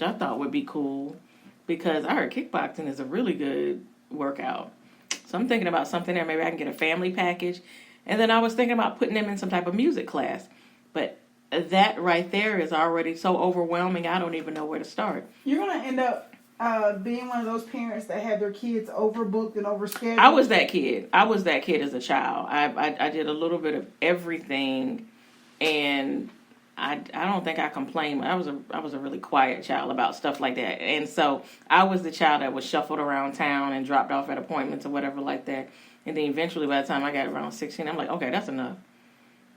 I thought would be cool because I heard kickboxing is a really good workout. So I'm thinking about something there. Maybe I can get a family package. And then I was thinking about putting them in some type of music class. But that right there is already so overwhelming, I don't even know where to start. You're going to end up being one of those parents that have their kids overbooked and overscheduled. I was that kid. I was that kid as a child. I did a little bit of everything, and I don't think I complained. I was a really quiet child about stuff like that. And so I was the child that was shuffled around town and dropped off at appointments or whatever like that. And then eventually by the time I got around 16, I'm like, okay, that's enough.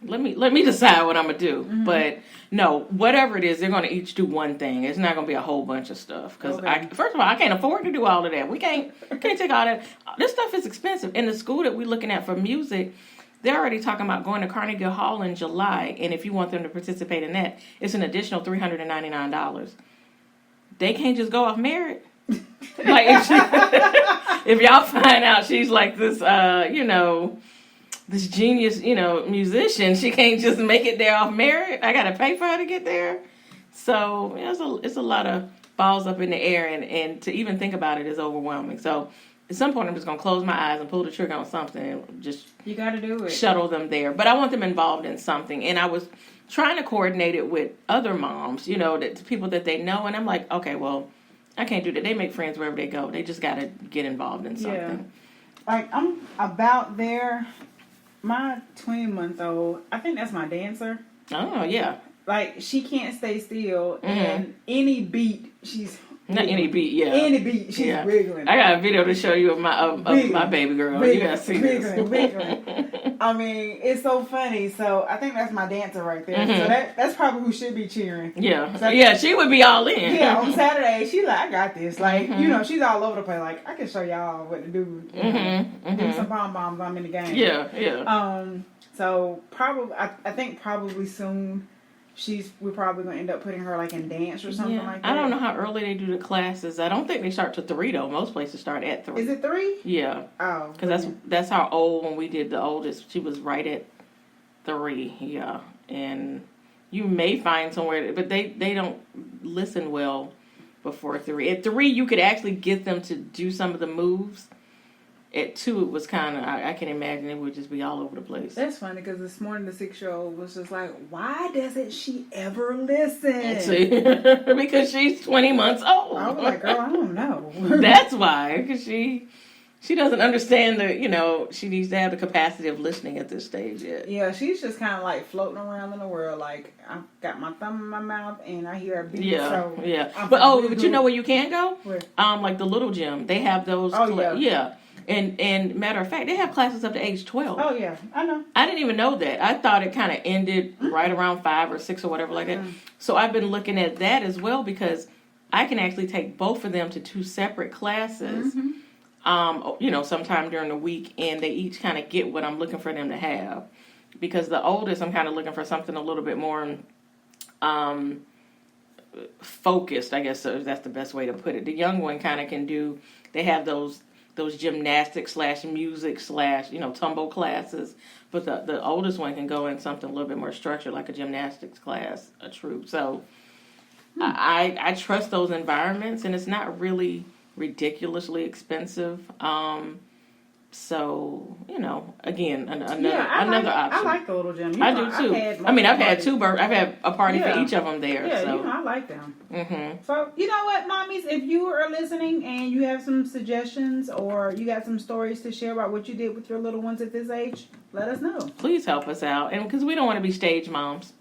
Let me decide what I'm going to do. Mm-hmm. But no, whatever it is, they're going to each do one thing. It's not going to be a whole bunch of stuff. Because first of all, I can't afford to do all of that. We can't take all that. This stuff is expensive. In the school that we're looking at for music, they're already talking about going to Carnegie Hall in July. And if you want them to participate in that, it's an additional $399. They can't just go off merit. Like if y'all find out she's like this, this genius, musician, she can't just make it there off merit. I got to pay for her to get there. So it's a lot of balls up in the air, and to even think about it is overwhelming. So at some point, I'm just going to close my eyes and pull the trigger on something and just you got to do it. Shuttle them there. But I want them involved in something. And I was trying to coordinate it with other moms, that people that they know. And I'm like, okay, well, I can't do that. They make friends wherever they go. They just got to get involved in something. Yeah. Like, I'm about there. My 20-month-old, I think that's my dancer. Oh, yeah. Like, she can't stay still. Mm-hmm. And any beat, she's... Not any beat, yeah. Any beat, she's wiggling. I got a video to show you of my baby girl. You gotta see this. Wiggling. I mean, it's so funny. So I think that's my dancer right there. Mm-hmm. So that's probably who should be cheering. Yeah, so she would be all in. Yeah, on Saturday, she's like, I got this. Like, she's all over the place. Like, I can show y'all what to do. Do some bombs. I'm in the game. Yeah. So probably, I think probably soon. We're probably going to end up putting her like in dance or something like that. I don't know how early they do the classes. I don't think they start till 3 though. Most places start at 3. Is it 3? Yeah. Oh. Because that's how old when we did the oldest. She was right at 3. Yeah. And you may find somewhere, but they don't listen well before 3. At 3, you could actually get them to do some of the moves. At 2, it was kind of, I can imagine it would just be all over the place. That's funny because this morning the 6-year-old was just like, why doesn't she ever listen? See? Because she's 20 months old. I was like, girl, I don't know. That's why, because she doesn't understand she needs to have the capacity of listening at this stage yet. Yeah, she's just kind of like floating around in the world. Like, I've got my thumb in my mouth and I hear a beat. Yeah, yeah. But you know where you can go? Where? Like the little gym. They have those. Oh, yeah. And matter of fact, they have classes up to age 12. Oh, yeah. I know. I didn't even know that. I thought it kind of ended right around 5 or 6 or whatever like that. So I've been looking at that as well because I can actually take both of them to 2 separate classes, sometime during the week, and they each kind of get what I'm looking for them to have. Because the oldest, I'm kind of looking for something a little bit more focused, I guess that's the best way to put it. The young one kind of can do, they have those gymnastics / music / tumble classes, but the oldest one can go in something a little bit more structured, like a gymnastics class, a troop. So I trust those environments, and it's not really ridiculously expensive. So again, another option. I like the little gym. I do too. I've had 2 I've had a party for each of them there. Yeah, so. I like them. Mm-hmm. So you know what, mommies, if you are listening and you have some suggestions or you got some stories to share about what you did with your little ones at this age, let us know. Please help us out, and because we don't want to be stage moms.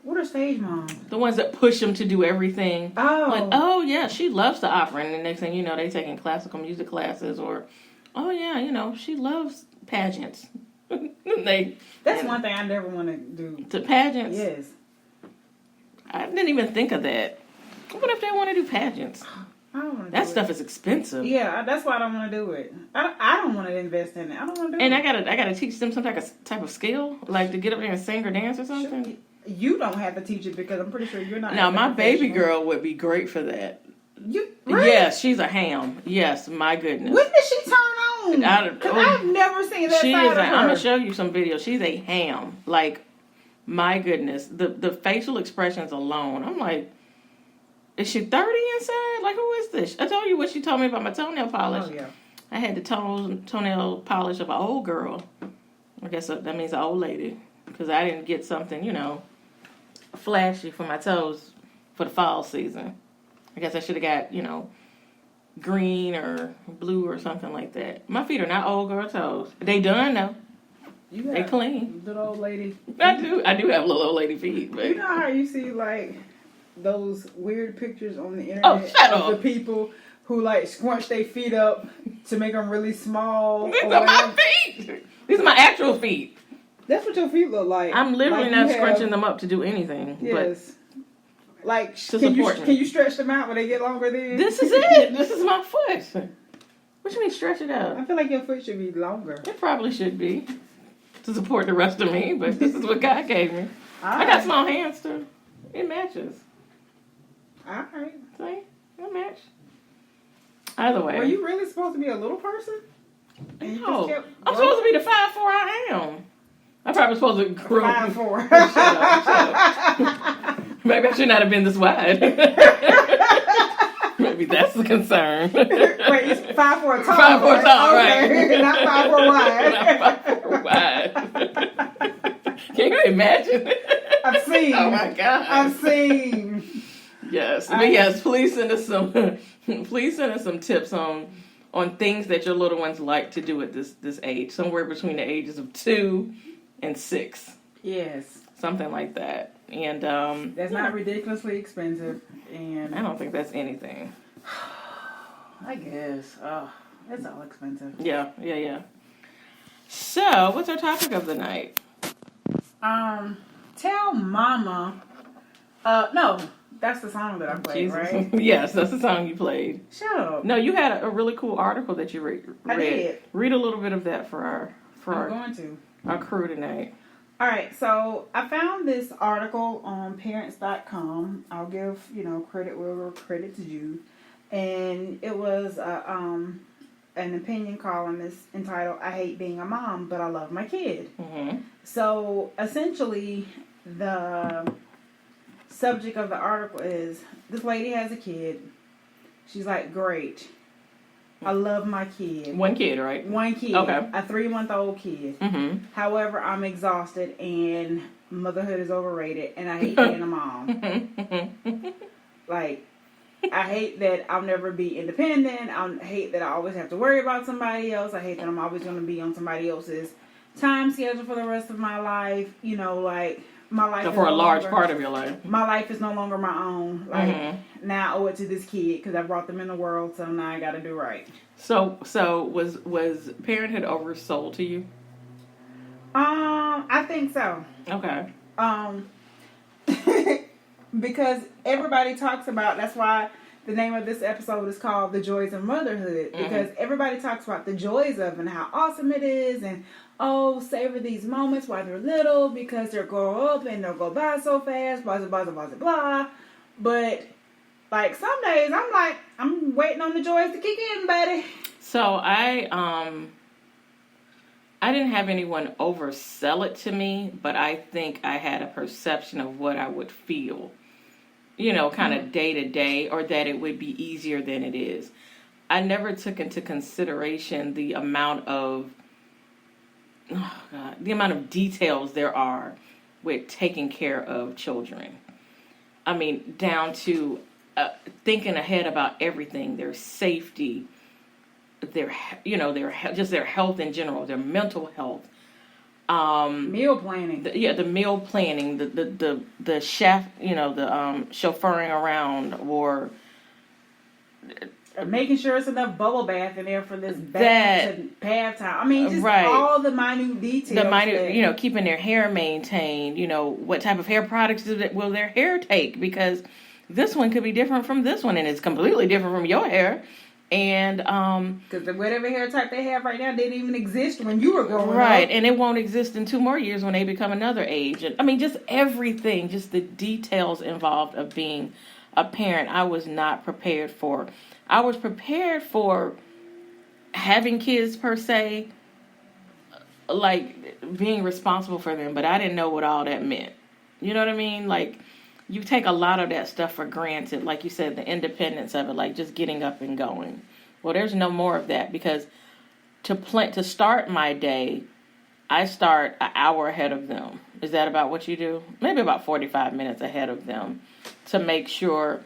What are stage moms? The ones that push them to do everything. Oh. Like, oh yeah, she loves the opera, and the next thing you know, they're taking classical music classes, or, oh yeah, she loves pageants. That's one thing I never want to do. To pageants? Yes. I didn't even think of that. What if they want to do pageants? I don't want to do that stuff is expensive. Yeah, that's why I don't want to do it. I don't want to invest in it. I don't want to do it. And I gotta teach them some type of skill, like to get up there and sing or dance or something. Sure. You don't have to teach it because I'm pretty sure you're not. Now, my baby girl would be great for that. You really? Yes, she's a ham. Yes, my goodness. When did she turn on? I've never seen that side of her. I'm gonna show you some videos. She's a ham. Like, my goodness, the facial expressions alone. I'm like, Is she 30 inside? Like, who is this? I told you what she told me about my toenail polish. Oh, yeah. I had the toenail polish of an old girl. I guess that means an old lady. Because I didn't get something, flashy for my toes for the fall season. I guess I should have got, green or blue or something like that. My feet are not old girl toes. They done, though. They clean. Little old lady. I do have little old lady feet. But. You know how you see, like, those weird pictures on the internet of the people who, like, scrunch their feet up to make them really small? These are my feet. These are my actual feet. That's what your feet look like. I'm literally not scrunching them up to do anything. Yes. But can you stretch them out when they get longer then? This is it. This is my foot. What you mean stretch it out? I feel like your foot should be longer. It probably should be. To support the rest of me, but this is what God gave me. Right. I got small hands too. It matches. Alright. See? It match. Either way. Were you really supposed to be a little person? No. I'm supposed to be the 5'4" I am. I'm probably supposed to grow 5'4". Shut up. Maybe I should not have been this wide. Maybe that's the concern. Wait, it's 5'4" tall. 5'4" tall, okay. right? Not 5'4" wide. Not 5'4" wide. Can you imagine? I've seen. Oh my God. I've seen. Yes, but yes, please send us some tips on things that your little ones like to do at this age, somewhere between the ages of 2 and 6. Yes, something like that. And that's not ridiculously expensive, and I don't think that's anything. I guess. Oh, it's all expensive. Yeah. So, what's our topic of the night? Tell Mama. No. That's the song that I played, Jesus. right? Yes, that's the song you played. Shut up. No, you had a really cool article that you read. I did. Read a little bit of that for our crew tonight. All right, so I found this article on parents.com. I'll give, credit where credit's due. And it was an opinion columnist entitled, I Hate Being a Mom, But I Love My Kid. Mm-hmm. So, essentially, the subject of the article is, this lady has a kid. She's like, great. I love my kid. One kid, right? One kid. Okay. A 3-month-old kid. Mm-hmm. However, I'm exhausted and motherhood is overrated and I hate being a mom. Like, I hate that I'll never be independent. I hate that I always have to worry about somebody else. I hate that I'm always going to be on somebody else's time schedule for the rest of my life. My life so for a large part of your life. My life is no longer my own. Now I owe it to this kid because I brought them in the world, so now I got to do right. So was parenthood oversold to you? I think so. Okay. Because everybody talks about, that's why the name of this episode is called The Joys of Motherhood. Because everybody talks about the joys of and how awesome it is and savor these moments while they're little because they'll grow up and they'll go by so fast, blah, blah, blah, blah, blah. But, some days I'm waiting on the joys to kick in, buddy. So I didn't have anyone oversell it to me, but I think I had a perception of what I would feel, kind of day to day, or that it would be easier than it is. I never took into consideration the amount of details there are with taking care of children. I mean, down to thinking ahead about everything, their safety, their health in general, their mental health. Meal planning. The meal planning, the chef, the chauffeuring bathing or making sure it's enough bubble bath in there for this bath time. I mean, just all the minute details. Keeping their hair maintained. What type of hair products will their hair take? Because this one could be different from this one, and it's completely different from your hair. And because whatever hair type they have right now didn't even exist when you were growing up. Right, and it won't exist in 2 more years when they become another age. And I mean, just everything, just the details involved of being a parent, I was not prepared for. I was prepared for having kids per se, like being responsible for them, but I didn't know what all that meant. You know what I mean? Like, you take a lot of that stuff for granted. Like you said, the independence of it, like just getting up and going. Well, there's no more of that because to start my day, I start an hour ahead of them. Is that about what you do? Maybe about 45 minutes ahead of them to make sure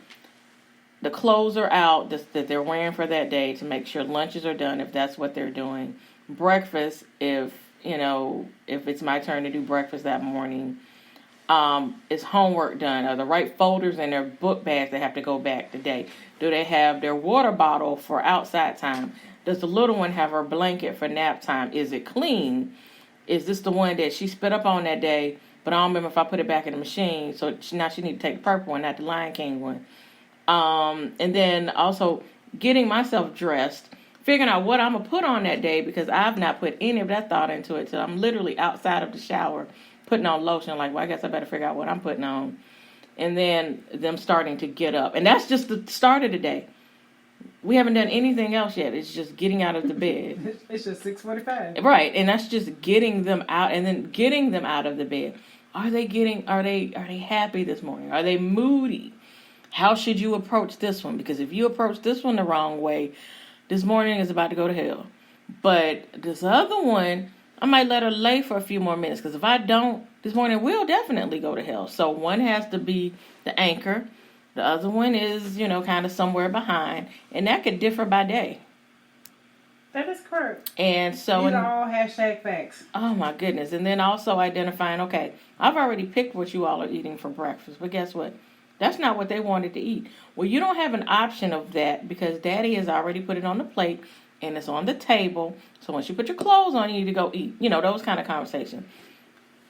the clothes are out that they're wearing for that day, to make sure lunches are done if that's what they're doing. Breakfast, if it's my turn to do breakfast that morning. Is homework done? Are the right folders in their book bags they have to go back today? Do they have their water bottle for outside time? Does the little one have her blanket for nap time? Is it clean? Is this the one that she spit up on that day, but I don't remember if I put it back in the machine, so now she need to take the purple one, not the Lion King one. And then also getting myself dressed, figuring out what I'm going to put on that day because I've not put any of that thought into it till I'm literally outside of the shower putting on lotion, like, well, I guess I better figure out what I'm putting on. And then them starting to get up. And that's just the start of the day. We haven't done anything else yet. It's just getting out of the bed. It's just 6:45. Right. And that's just getting them out and then getting them out of the bed. Are they happy this morning? Are they moody? How should you approach this one? Because if you approach this one the wrong way, this morning is about to go to hell. But this other one, I might let her lay for a few more minutes, because if I don't, this morning will definitely go to hell. So one has to be the anchor. The other one is, kind of somewhere behind. And that could differ by day. That is correct. And so... These are all hashtag facts. Oh, my goodness. And then also identifying, okay, I've already picked what you all are eating for breakfast. But guess what? That's not what they wanted to eat. Well, you don't have an option of that because Daddy has already put it on the plate. And it's on the table. So once you put your clothes on, you need to go eat. Those kind of conversations.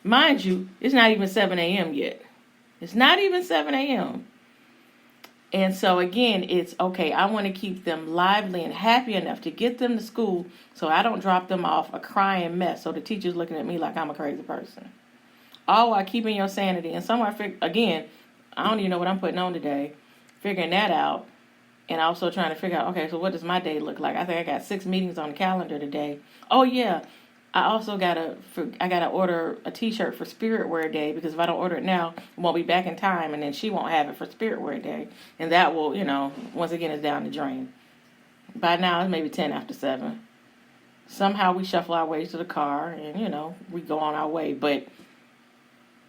Mind you, it's not even 7 a.m. yet. It's not even 7 a.m. And so, again, it's, okay, I want to keep them lively and happy enough to get them to school so I don't drop them off a crying mess. So the teacher's looking at me like I'm a crazy person. All while keeping your sanity. And somewhere, again, I don't even know what I'm putting on today. Figuring that out. And also trying to figure out, okay, so what does my day look like? I think I got 6 meetings on the calendar today. Oh, yeah. I also gotta order a T-shirt for Spirit Wear Day, because if I don't order it now, it won't be back in time, and then she won't have it for Spirit Wear Day. And that will, once again, is down the drain. By now, it's maybe 10 after 7. Somehow we shuffle our way to the car, and, we go on our way. But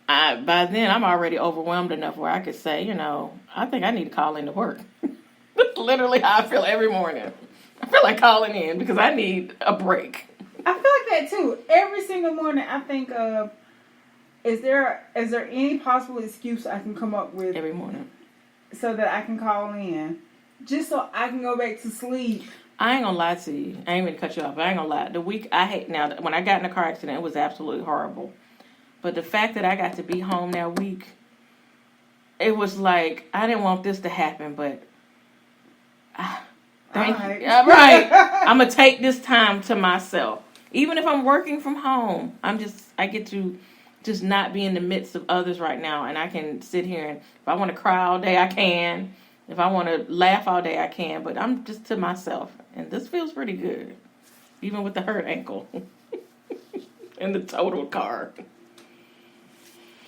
by then, I'm already overwhelmed enough where I could say, I think I need to call into work. That's literally how I feel every morning. I feel like calling in because I need a break. I feel like that too. Every single morning I think of, is there any possible excuse I can come up with every morning so that I can call in, just so I can go back to sleep? I ain't gonna lie to you. I ain't gonna cut you off, but I ain't gonna lie. The week I hate now, when I got in a car accident, it was absolutely horrible. But the fact that I got to be home that week, it was like, I didn't want this to happen, but right. I'm gonna take this time to myself. Even if I'm working from home, I get to just not be in the midst of others right now, and I can sit here, and if I want to cry all day, I can. If I want to laugh all day, I can. But I'm just to myself, and this feels pretty good, even with the hurt ankle and the totaled car.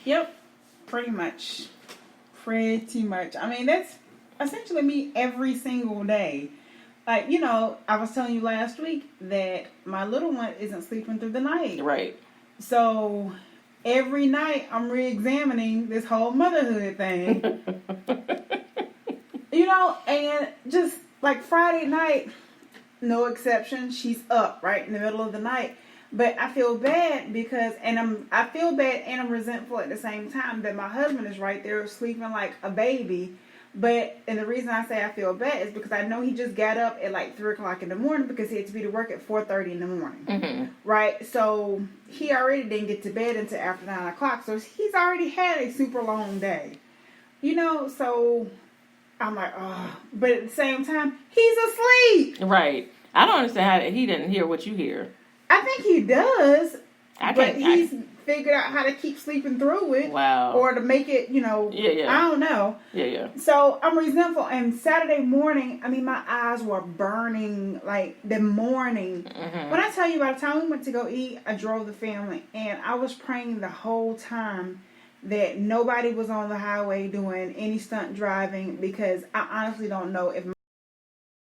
Yep, pretty much. I mean, that's essentially me every single day. Like, I was telling you last week that my little one isn't sleeping through the night. Right. So every night I'm re-examining this whole motherhood thing. And just like Friday night, no exception, she's up right in the middle of the night. But I feel bad because, I feel bad and I'm resentful at the same time that my husband is right there sleeping like a baby. And the reason I say I feel bad is because I know he just got up at like 3 o'clock in the morning because he had to be to work at 4:30 in the morning. Mm-hmm. Right? So he already didn't get to bed until after 9 o'clock. So he's already had a super long day. So I'm like, oh. But at the same time, he's asleep. Right. I don't understand how he didn't hear what you hear. I think he does. But he's figured out how to keep sleeping through it. Wow. Or to make it, Yeah. I don't know. Yeah. So I'm resentful. And Saturday morning, my eyes were burning like the morning. Mm-hmm. When I tell you, by the time we went to go eat, I drove the family. And I was praying the whole time. that nobody was on the highway doing any stunt driving, because I honestly don't know if